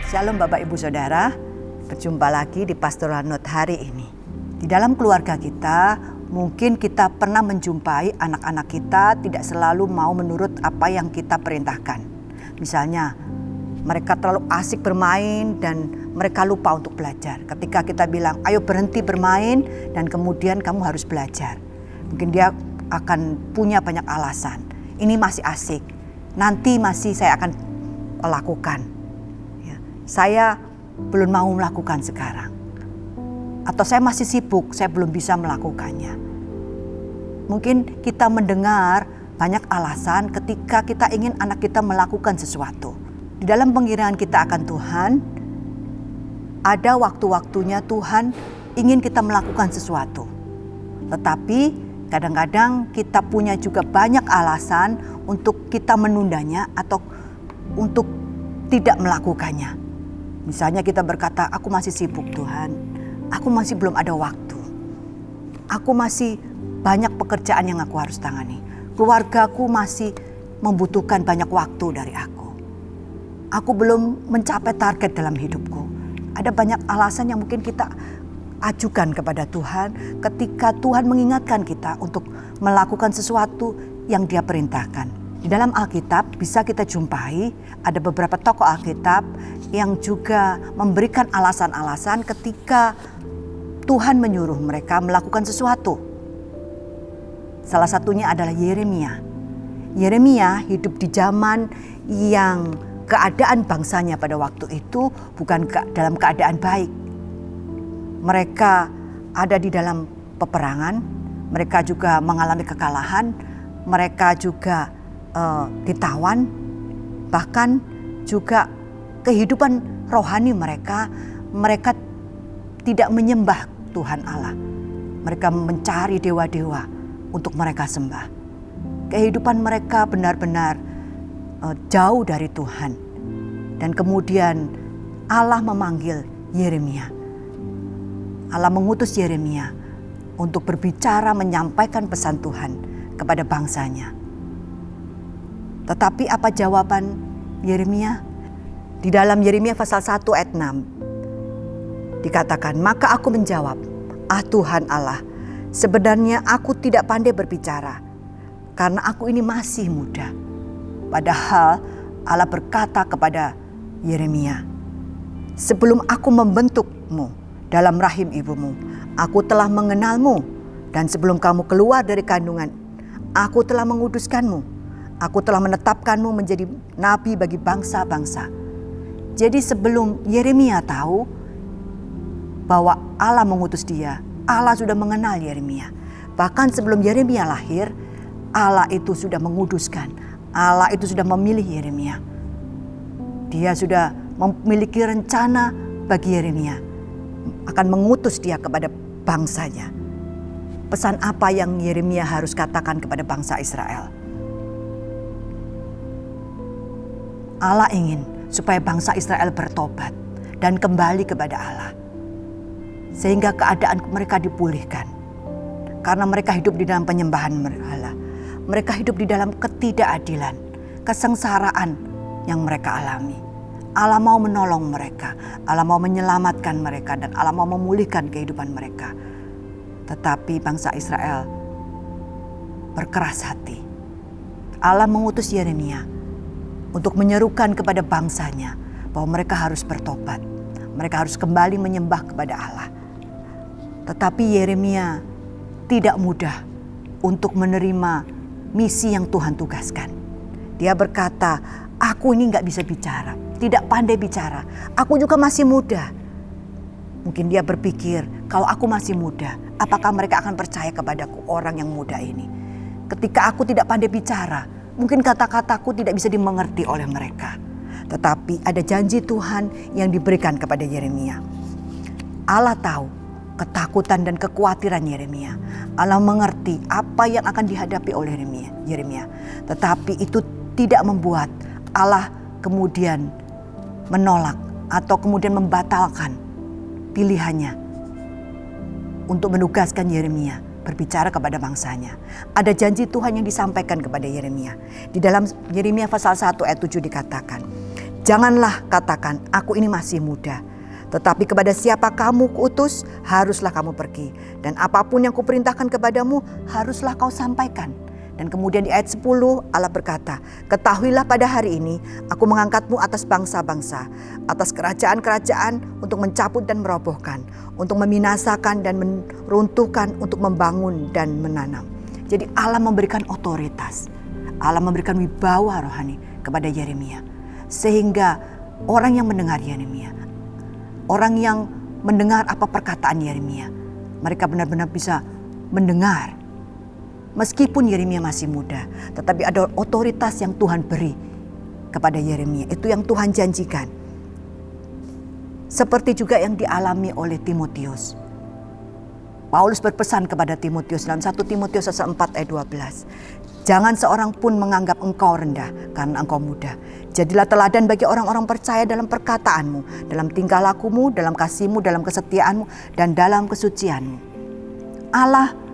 Shalom Bapak Ibu Saudara, berjumpa lagi di Pastoral Note hari ini. Di dalam keluarga kita, mungkin kita pernah menjumpai anak-anak kita tidak selalu mau menurut apa yang kita perintahkan. Misalnya, mereka terlalu asik bermain dan mereka lupa untuk belajar. Ketika kita bilang, ayo berhenti bermain dan kemudian kamu harus belajar. Mungkin dia akan punya banyak alasan. Ini masih asik, nanti masih saya akan lakukan. Saya belum mau melakukan sekarang. Atau saya masih sibuk, saya belum bisa melakukannya. Mungkin kita mendengar banyak alasan ketika kita ingin anak kita melakukan sesuatu. Di dalam pengiringan kita akan Tuhan, ada waktu-waktunya Tuhan ingin kita melakukan sesuatu. Tetapi kadang-kadang kita punya juga banyak alasan untuk kita menundanya atau untuk tidak melakukannya. Misalnya kita berkata, aku masih sibuk Tuhan, aku masih belum ada waktu. Aku masih banyak pekerjaan yang aku harus tangani. Keluargaku masih membutuhkan banyak waktu dari aku. Aku belum mencapai target dalam hidupku. Ada banyak alasan yang mungkin kita ajukan kepada Tuhan ketika Tuhan mengingatkan kita untuk melakukan sesuatu yang Dia perintahkan. Di dalam Alkitab bisa kita jumpai ada beberapa tokoh Alkitab yang juga memberikan alasan-alasan ketika Tuhan menyuruh mereka melakukan sesuatu. Salah satunya adalah Yeremia. Yeremia hidup di zaman yang keadaan bangsanya pada waktu itu bukan dalam keadaan baik. Mereka ada di dalam peperangan, mereka juga mengalami kekalahan, mereka juga ditawan, bahkan juga kehidupan rohani mereka tidak menyembah Tuhan Allah. Mereka mencari dewa-dewa untuk mereka sembah. Kehidupan mereka benar-benar jauh dari Tuhan. Dan kemudian Allah memanggil Yeremia. Allah mengutus Yeremia untuk berbicara menyampaikan pesan Tuhan kepada bangsanya. Tetapi apa jawaban Yeremia? Di dalam Yeremia pasal 1 ayat 6 dikatakan, maka aku menjawab, Tuhan Allah, sebenarnya aku tidak pandai berbicara karena aku ini masih muda. Padahal Allah berkata kepada Yeremia, sebelum aku membentukmu dalam rahim ibumu, aku telah mengenalmu, dan sebelum kamu keluar dari kandungan, aku telah menguduskanmu. Aku telah menetapkanmu menjadi nabi bagi bangsa-bangsa. Jadi sebelum Yeremia tahu bahwa Allah mengutus dia, Allah sudah mengenal Yeremia. Bahkan sebelum Yeremia lahir, Allah itu sudah menguduskan. Allah itu sudah memilih Yeremia. Dia sudah memiliki rencana bagi Yeremia, akan mengutus dia kepada bangsanya. Pesan apa yang Yeremia harus katakan kepada bangsa Israel? Allah ingin supaya bangsa Israel bertobat dan kembali kepada Allah. Sehingga keadaan mereka dipulihkan. Karena mereka hidup di dalam penyembahan berhala. Mereka hidup di dalam ketidakadilan, kesengsaraan yang mereka alami. Allah mau menolong mereka, Allah mau menyelamatkan mereka, dan Allah mau memulihkan kehidupan mereka. Tetapi bangsa Israel berkeras hati. Allah mengutus Yeremia untuk menyerukan kepada bangsanya bahwa mereka harus bertobat. Mereka harus kembali menyembah kepada Allah. Tetapi Yeremia tidak mudah untuk menerima misi yang Tuhan tugaskan. Dia berkata, aku ini gak bisa bicara, tidak pandai bicara. Aku juga masih muda. Mungkin dia berpikir, kalau aku masih muda, apakah mereka akan percaya kepadaku, orang yang muda ini? Ketika aku tidak pandai bicara, mungkin kata-kataku tidak bisa dimengerti oleh mereka. Tetapi ada janji Tuhan yang diberikan kepada Yeremia. Allah tahu ketakutan dan kekhawatiran Yeremia. Allah mengerti apa yang akan dihadapi oleh Yeremia. Tetapi itu tidak membuat Allah kemudian menolak atau kemudian membatalkan pilihannya untuk menugaskan Yeremia berbicara kepada bangsanya. Ada janji Tuhan yang disampaikan kepada Yeremia. Di dalam Yeremia pasal 1 ayat 7 dikatakan, Janganlah katakan, aku ini masih muda. Tetapi kepada siapa kamu kuutus, haruslah kamu pergi. Dan apapun yang kuperintahkan kepadamu, haruslah kau sampaikan. Dan kemudian di ayat 10 Allah berkata, ketahuilah pada hari ini aku mengangkatmu atas bangsa-bangsa, atas kerajaan-kerajaan untuk mencabut dan merobohkan, untuk membinasakan dan meruntuhkan, untuk membangun dan menanam. Jadi Allah memberikan otoritas, Allah memberikan wibawa rohani kepada Yeremia. Sehingga orang yang mendengar Yeremia, orang yang mendengar apa perkataan Yeremia, mereka benar-benar bisa mendengar. Meskipun Yeremia masih muda, tetapi ada otoritas yang Tuhan beri kepada Yeremia. Itu yang Tuhan janjikan. Seperti juga yang dialami oleh Timotius. Paulus berpesan kepada Timotius dalam 1 Timotius 4 ayat 12. Jangan seorang pun menganggap engkau rendah karena engkau muda. Jadilah teladan bagi orang-orang percaya dalam perkataanmu, dalam tingkah lakumu, dalam kasihmu, dalam kesetiaanmu, dan dalam kesucianmu. Allah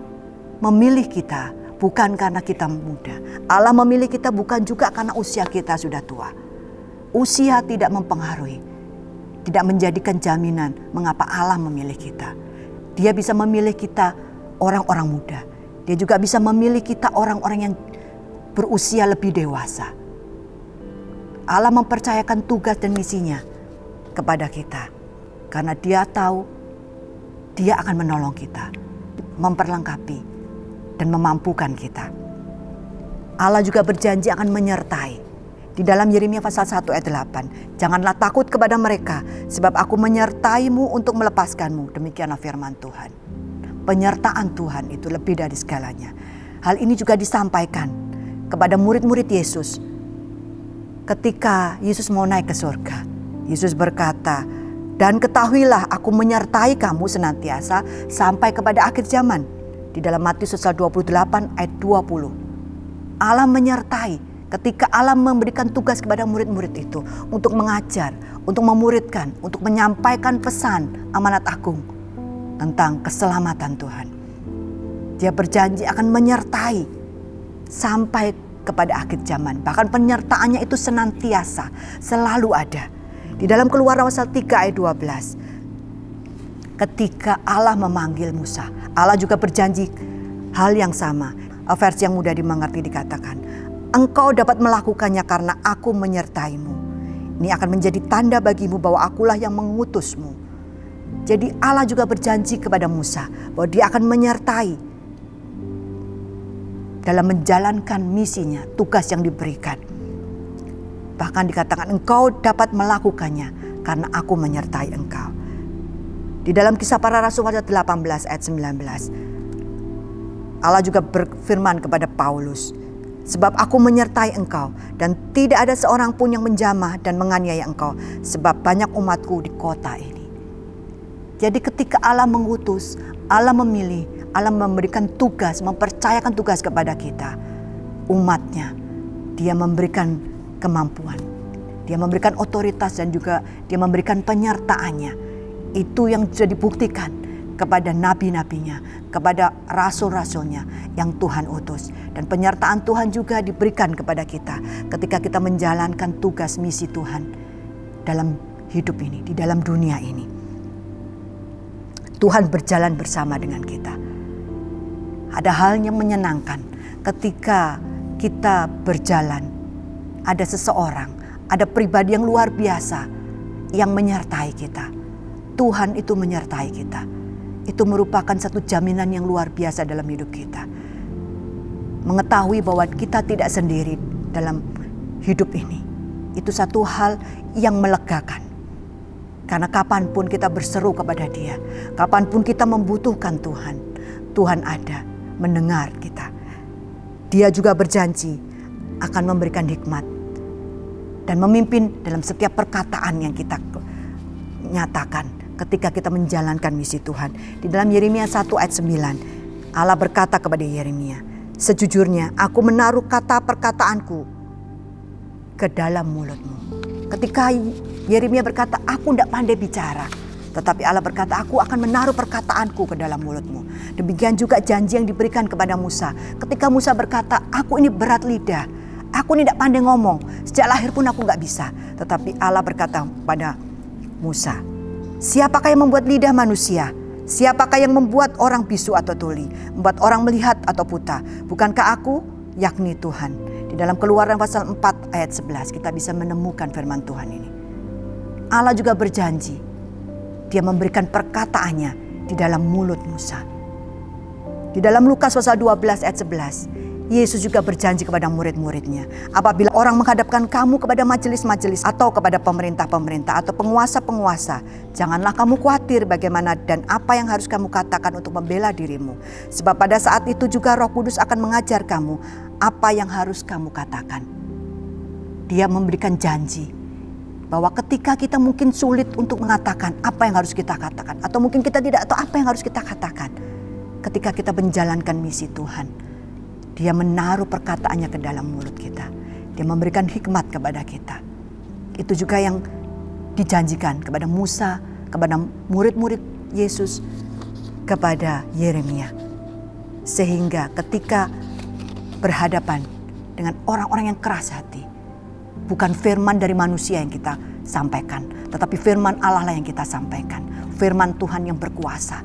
memilih kita bukan karena kita muda. Allah memilih kita bukan juga karena usia kita sudah tua. Usia tidak mempengaruhi, tidak menjadikan jaminan mengapa Allah memilih kita. Dia bisa memilih kita orang-orang muda. Dia juga bisa memilih kita orang-orang yang berusia lebih dewasa. Allah mempercayakan tugas dan misinya kepada kita. Karena Dia tahu Dia akan menolong kita, memperlengkapi, dan memampukan kita. Allah juga berjanji akan menyertai. Di dalam Yeremia pasal 1 ayat 8. Janganlah takut kepada mereka, sebab aku menyertaimu untuk melepaskanmu. Demikianlah firman Tuhan. Penyertaan Tuhan itu lebih dari segalanya. Hal ini juga disampaikan kepada murid-murid Yesus. Ketika Yesus mau naik ke surga, Yesus berkata, dan ketahuilah aku menyertai kamu senantiasa sampai kepada akhir zaman. Di dalam Matius pasal 28 ayat 20. Allah menyertai ketika Allah memberikan tugas kepada murid-murid itu untuk mengajar, untuk memuridkan, untuk menyampaikan pesan amanat agung tentang keselamatan Tuhan. Dia berjanji akan menyertai sampai kepada akhir zaman. Bahkan penyertaannya itu senantiasa, selalu ada. Di dalam Keluaran pasal 3 ayat 12. Ketika Allah memanggil Musa, Allah juga berjanji hal yang sama. Versi yang mudah dimengerti dikatakan, engkau dapat melakukannya karena aku menyertaimu. Ini akan menjadi tanda bagimu bahwa akulah yang mengutusmu. Jadi Allah juga berjanji kepada Musa bahwa Dia akan menyertai dalam menjalankan misinya, tugas yang diberikan. Bahkan dikatakan engkau dapat melakukannya karena aku menyertai engkau. Di dalam Kisah Para Rasul pasal 18 ayat 19. Allah juga berfirman kepada Paulus, sebab aku menyertai engkau dan tidak ada seorang pun yang menjamah dan menganiaya engkau, sebab banyak umatku di kota ini. Jadi ketika Allah mengutus, Allah memilih, Allah memberikan tugas, mempercayakan tugas kepada kita, umatnya, Dia memberikan kemampuan, Dia memberikan otoritas dan juga Dia memberikan penyertaannya. Itu yang sudah dibuktikan kepada nabi-nabinya, kepada rasul-rasulnya yang Tuhan utus. Dan penyertaan Tuhan juga diberikan kepada kita ketika kita menjalankan tugas misi Tuhan dalam hidup ini, di dalam dunia ini. Tuhan berjalan bersama dengan kita. Ada hal yang menyenangkan ketika kita berjalan. Ada seseorang, ada pribadi yang luar biasa yang menyertai kita. Tuhan itu menyertai kita. Itu merupakan satu jaminan yang luar biasa dalam hidup kita. Mengetahui bahwa kita tidak sendiri dalam hidup ini. Itu satu hal yang melegakan. Karena kapanpun kita berseru kepada Dia, kapanpun kita membutuhkan Tuhan, Tuhan ada mendengar kita. Dia juga berjanji akan memberikan hikmat dan memimpin dalam setiap perkataan yang kita nyatakan ketika kita menjalankan misi Tuhan. Di dalam Yeremia 1 ayat 9, Allah berkata kepada Yeremia, sejujurnya aku menaruh kata perkataanku ke dalam mulutmu. Ketika Yeremia berkata, aku tidak pandai bicara, tetapi Allah berkata, aku akan menaruh perkataanku ke dalam mulutmu. Demikian juga janji yang diberikan kepada Musa. Ketika Musa berkata, aku ini berat lidah, Aku tidak pandai ngomong, sejak lahir pun aku gak bisa. Tetapi Allah berkata pada Musa, siapakah yang membuat lidah manusia? Siapakah yang membuat orang bisu atau tuli? Membuat orang melihat atau buta? Bukankah aku? Yakni Tuhan. Di dalam Keluaran pasal 4 ayat 11 kita bisa menemukan firman Tuhan ini. Allah juga berjanji, Dia memberikan perkataannya di dalam mulut Musa. Di dalam Lukas pasal 12 ayat 11, Yesus juga berjanji kepada murid-muridnya, apabila orang menghadapkan kamu kepada majelis-majelis atau kepada pemerintah-pemerintah atau penguasa-penguasa, janganlah kamu khawatir bagaimana dan apa yang harus kamu katakan untuk membela dirimu. Sebab pada saat itu juga Roh Kudus akan mengajar kamu apa yang harus kamu katakan. Dia memberikan janji bahwa ketika kita mungkin sulit untuk mengatakan apa yang harus kita katakan, atau mungkin kita tidak tahu apa yang harus kita katakan, ketika kita menjalankan misi Tuhan, Dia menaruh perkataannya ke dalam mulut kita. Dia memberikan hikmat kepada kita. Itu juga yang dijanjikan kepada Musa, kepada murid-murid Yesus, kepada Yeremia. Sehingga ketika berhadapan dengan orang-orang yang keras hati, bukan firman dari manusia yang kita sampaikan, tetapi firman Allah lah yang kita sampaikan. Firman Tuhan yang berkuasa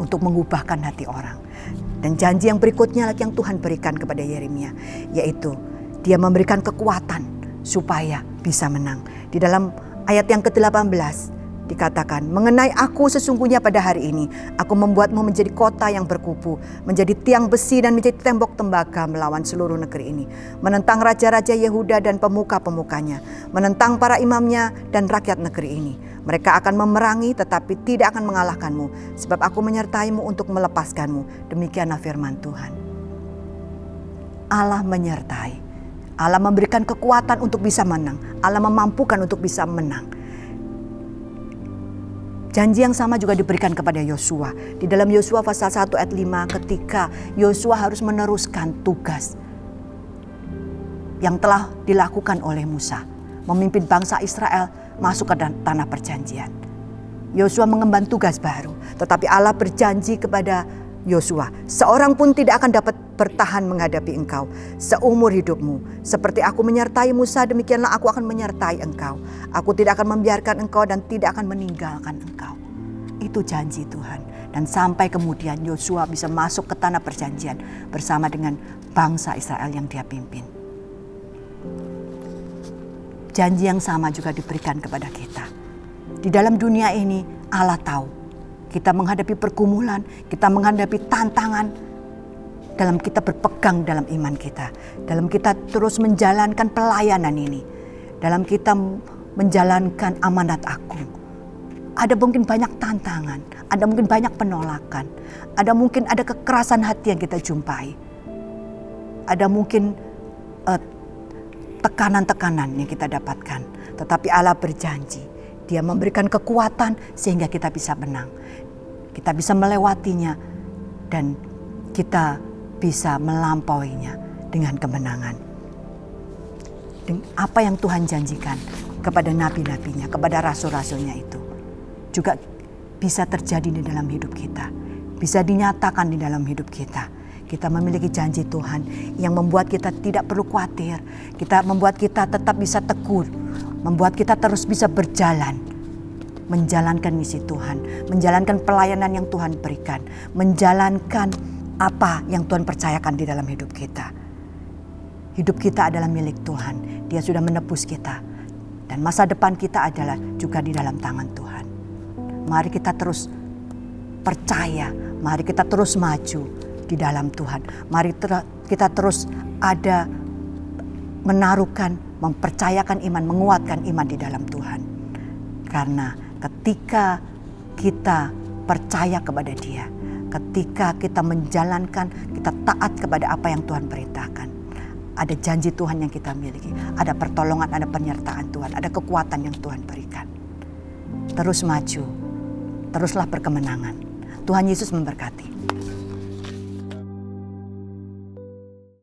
untuk mengubahkan hati orang. Dan janji yang berikutnya lagi yang Tuhan berikan kepada Yeremia, yaitu Dia memberikan kekuatan supaya bisa menang. Di dalam ayat yang ke-18 dikatakan, mengenai aku sesungguhnya pada hari ini, aku membuatmu menjadi kota yang berkubu, menjadi tiang besi dan menjadi tembok tembaga melawan seluruh negeri ini. Menentang raja-raja Yehuda dan pemuka-pemukanya, menentang para imamnya dan rakyat negeri ini. Mereka akan memerangi tetapi tidak akan mengalahkanmu, sebab aku menyertaimu untuk melepaskanmu. Demikianlah firman Tuhan. Allah menyertai. Allah memberikan kekuatan untuk bisa menang. Allah memampukan untuk bisa menang. Janji yang sama juga diberikan kepada Yosua. Di dalam Yosua pasal 1 ayat 5, ketika Yosua harus meneruskan tugas yang telah dilakukan oleh Musa, memimpin bangsa Israel masuk ke tanah perjanjian. Yosua mengemban tugas baru, tetapi Allah berjanji kepada Yosua, seorang pun tidak akan dapat bertahan menghadapi engkau seumur hidupmu. Seperti aku menyertai Musa, demikianlah aku akan menyertai engkau. Aku tidak akan membiarkan engkau dan tidak akan meninggalkan engkau. Itu janji Tuhan. Dan sampai kemudian Yosua bisa masuk ke tanah perjanjian bersama dengan bangsa Israel yang dia pimpin. Janji yang sama juga diberikan kepada kita. Di dalam dunia ini Allah tahu kita menghadapi pergumulan, kita menghadapi tantangan, dalam kita berpegang dalam iman kita, dalam kita terus menjalankan pelayanan ini, dalam kita menjalankan amanat agung. Ada mungkin banyak tantangan, ada mungkin banyak penolakan, ada mungkin ada kekerasan hati yang kita jumpai, ada mungkin tekanan-tekanan yang kita dapatkan. Tetapi Allah berjanji, Dia memberikan kekuatan sehingga kita bisa menang. Kita bisa melewatinya dan kita bisa melampauinya dengan kemenangan. Dan apa yang Tuhan janjikan kepada nabi-nabinya, kepada rasul-rasulnya itu juga bisa terjadi di dalam hidup kita. Bisa dinyatakan di dalam hidup kita. Kita memiliki janji Tuhan yang membuat kita tidak perlu khawatir. Kita membuat kita tetap bisa teguh. Membuat kita terus bisa berjalan. Menjalankan misi Tuhan. Menjalankan pelayanan yang Tuhan berikan. Menjalankan apa yang Tuhan percayakan di dalam hidup kita. Hidup kita adalah milik Tuhan. Dia sudah menebus kita. Dan masa depan kita adalah juga di dalam tangan Tuhan. Mari kita terus percaya. Mari kita terus maju di dalam Tuhan. Mari kita terus ada menaruhkan, mempercayakan iman, menguatkan iman di dalam Tuhan. Karena ketika kita percaya kepada Dia, ketika kita menjalankan, kita taat kepada apa yang Tuhan perintahkan, ada janji Tuhan yang kita miliki, ada pertolongan, ada penyertaan Tuhan, ada kekuatan yang Tuhan berikan. Terus maju, teruslah berkemenangan. Tuhan Yesus memberkati.